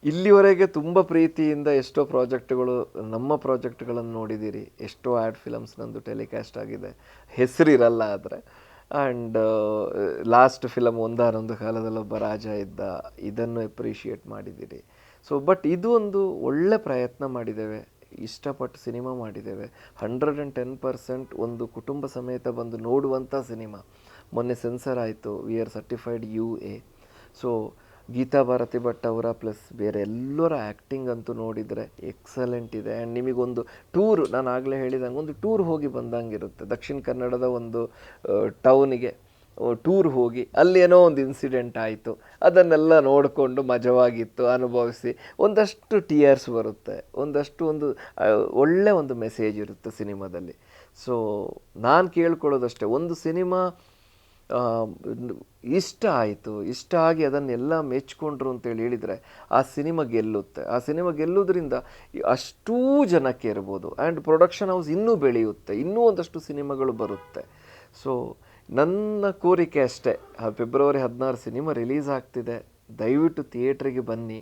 ಇಲ್ಲಿವರೆಗೆ ತುಂಬ ಪ್ರೀತಿಯಿಂದ ಎಷ್ಟೋ ಪ್ರಾಜೆಕ್ಟ್ಗಳು, ನಮ್ಮ ಪ್ರಾಜೆಕ್ಟ್ಗಳನ್ನು ನೋಡಿದ್ದೀರಿ. ಎಷ್ಟೋ ಆ್ಯಡ್ ಫಿಲಮ್ಸ್ ನಂದು ಟೆಲಿಕಾಸ್ಟ್ ಆಗಿದೆ, ಹೆಸರಿರಲ್ಲ ಆದರೆ. ಆ್ಯಂಡ್ ಲಾಸ್ಟ್ ಫಿಲಮ್ ಒಂದಾನೊಂದು ಕಾಲದಲ್ಲೊಬ್ಬ ರಾಜ ಇದ್ದ, ಇದನ್ನು ಎಪ್ರಿಷಿಯೇಟ್ ಮಾಡಿದ್ದೀರಿ. ಸೊ ಬಟ್ ಇದು ಒಂದು ಒಳ್ಳೆ ಪ್ರಯತ್ನ ಮಾಡಿದ್ದೇವೆ, ಇಷ್ಟಪಟ್ಟು ಸಿನಿಮಾ ಮಾಡಿದ್ದೇವೆ. 110% ಒಂದು ಕುಟುಂಬ ಸಮೇತ ಬಂದು ನೋಡುವಂಥ ಸಿನಿಮಾ. ಮೊನ್ನೆ ಸೆನ್ಸರ್ ಆಯಿತು, we are certified UA. So Geetha Bharathi Bhat ಅವರ ಪ್ಲಸ್ ಬೇರೆ ಎಲ್ಲರ ಆ್ಯಕ್ಟಿಂಗ್ ಅಂತೂ ನೋಡಿದರೆ ಎಕ್ಸಲೆಂಟ್ ಇದೆ. ಆ್ಯಂಡ್ ನಿಮಗೊಂದು ಟೂರ್, ನಾನು ಆಗಲೇ ಹೇಳಿದಂಗೆ ಒಂದು ಟೂರ್ ಹೋಗಿ ಬಂದಂಗೆ ಇರುತ್ತೆ. ದಕ್ಷಿಣ ಕನ್ನಡದ ಒಂದು ಟೌನಿಗೆ ಟೂರ್ ಹೋಗಿ ಅಲ್ಲಿ ಏನೋ ಒಂದು ಇನ್ಸಿಡೆಂಟ್ ಆಯಿತು, ಅದನ್ನೆಲ್ಲ ನೋಡಿಕೊಂಡು ಮಜವಾಗಿತ್ತು ಅನುಭವಿಸಿ ಒಂದಷ್ಟು ಟಿಯರ್ಸ್ ಬರುತ್ತೆ, ಒಂದು ಒಳ್ಳೆ ಒಂದು ಮೆಸೇಜ್ ಇರುತ್ತೆ ಸಿನಿಮಾದಲ್ಲಿ. ಸೊ ನಾನು ಕೇಳ್ಕೊಳ್ಳೋದಷ್ಟೇ, ಒಂದು ಸಿನಿಮಾ ಇಷ್ಟ ಆಯಿತು, ಇಷ್ಟ ಆಗಿ ಅದನ್ನೆಲ್ಲ ಮೆಚ್ಕೊಂಡ್ರು ಅಂತೇಳಿ ಹೇಳಿದರೆ ಆ ಸಿನಿಮಾ ಗೆಲ್ಲುತ್ತೆ. ಆ ಸಿನಿಮಾ ಗೆಲ್ಲೋದ್ರಿಂದ ಅಷ್ಟೂ ಜನಕ್ಕೆ ಇರ್ಬೋದು. ಆ್ಯಂಡ್ ಪ್ರೊಡಕ್ಷನ್ ಹೌಸ್ ಇನ್ನೂ ಬೆಳೆಯುತ್ತೆ, ಇನ್ನೂ ಒಂದಷ್ಟು ಸಿನಿಮಾಗಳು ಬರುತ್ತೆ. ಸೊ ನನ್ನ ಕೋರಿಕೆ ಅಷ್ಟೇ, ಫೆಬ್ರವರಿ 16 ಸಿನಿಮಾ ರಿಲೀಸ್ ಆಗ್ತಿದೆ, ದಯವಿಟ್ಟು ಥಿಯೇಟ್ರಿಗೆ ಬನ್ನಿ.